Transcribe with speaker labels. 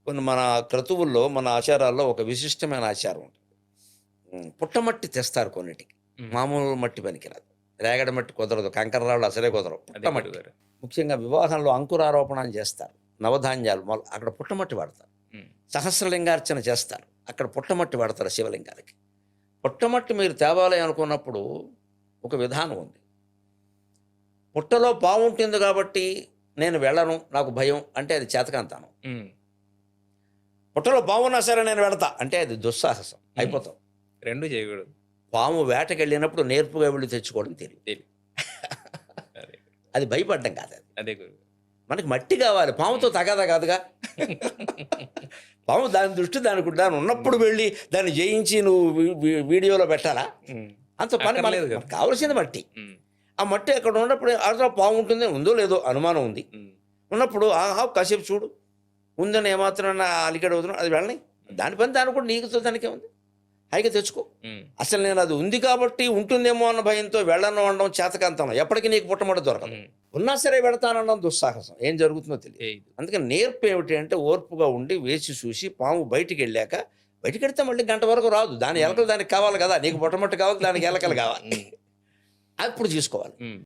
Speaker 1: కొన్ని మన క్రతువుల్లో, మన ఆచారాల్లో ఒక విశిష్టమైన ఆచారం ఉంటుంది. పుట్టమట్టి తెస్తారు కొన్నిటికి.
Speaker 2: హ్మ్.
Speaker 1: మామూలు మట్టి పనికిరాదు. రేగడి మట్టి కుదరదు. కంకర రాళ్ళు అసలే కుదరవు.
Speaker 2: అదే
Speaker 1: పుట్టమట్టి.
Speaker 2: గురుగారు.
Speaker 1: ముఖ్యంగా వివాహంలో అంకురారోపణ అని చేస్తారు. నవధాన్యాలు అక్కడ పుట్టమట్టి వాడతారు.
Speaker 2: హ్మ్.
Speaker 1: సహస్రలింగార్చన చేస్తారు. అక్కడ పుట్టమట్టి వాడతారు శివలింగాలకి. పుట్టమట్టి మీరు తేవాలి అనుకున్నప్పుడు ఒక విధానం ఉంది. పుట్టలో పాము ఉంటుంది కాబట్టి నేను వెళ్ళను, నాకు భయం అంటే అది చేతకాంతాను.
Speaker 2: హ్మ్.
Speaker 1: పుట్టలో పాము ఉన్నా సరే నేను వెళతా అంటే అది దుస్సాహసం. అయిపోతాం.
Speaker 2: 2 చేయకూడదు.
Speaker 1: పాము వేటకెళ్ళినప్పుడు నేర్పుగా వెళ్ళి తెచ్చుకోవడం తెలియదు.
Speaker 2: తెలివి. అదే.
Speaker 1: అది భయపడ్డం కాదు. అది
Speaker 2: అదే గురుగారు.
Speaker 1: మనకి మట్టి కావాలి. పాముతో తగాదా కాదుగా. పాము దాని దృష్టి దానికి ఉన్నప్పుడు వెళ్ళి దాన్ని జయించి నువ్వు వీడియోలో పెట్టాలా?
Speaker 2: హ్మ్.
Speaker 1: అంత పని
Speaker 2: అక్కర్లేదు
Speaker 1: మనకి
Speaker 2: కదా.
Speaker 1: కావలసింది మట్టి.
Speaker 2: హ్మ్.
Speaker 1: ఆ మట్టి అక్కడ ఉన్నప్పుడు అసలు పాము ఉంటుంది, ఉందో లేదో అనుమానం ఉంది.
Speaker 2: హ్మ్.
Speaker 1: ఉన్నప్పుడు ఆహా కాసేపు చూడు, ఉందని ఏమాత్రం అలిగడ అవుతున్నాడు, అది వెళ్ళని దాని పని దాని కూడా నీకుతో దానికే ఉంది. హాయిగా తెచ్చుకో.
Speaker 2: హ్మ్.
Speaker 1: అసలు నేను అది ఉంది కాబట్టి ఉంటుందేమో అన్న భయంతో వెళ్ళను అనడం చేతకంతం. ఎప్పటికీ నీకు పుట్టమట దొరకదు.
Speaker 2: హ్మ్.
Speaker 1: ఉన్నా సరే వెళతానడం దుస్సాహసం. ఏం జరుగుతుందో తెలియదు.
Speaker 2: చేయదు.
Speaker 1: అందుకని నేర్పు ఏమిటి అంటే ఓర్పుగా ఉండి వేచి చూసి పాము బయటికి వెళ్ళాక బయటికి వెళ్తే మళ్ళీ గంట వరకు రాదు. దాని ఎలకలు దానికి కావాలి కదా. నీకు పుట్టమట్టు కావాలి, దానికి ఎలకలు కావాలి.
Speaker 2: హ్మ్.
Speaker 1: అప్పుడు తీసుకోవాలి.
Speaker 2: హ్మ్.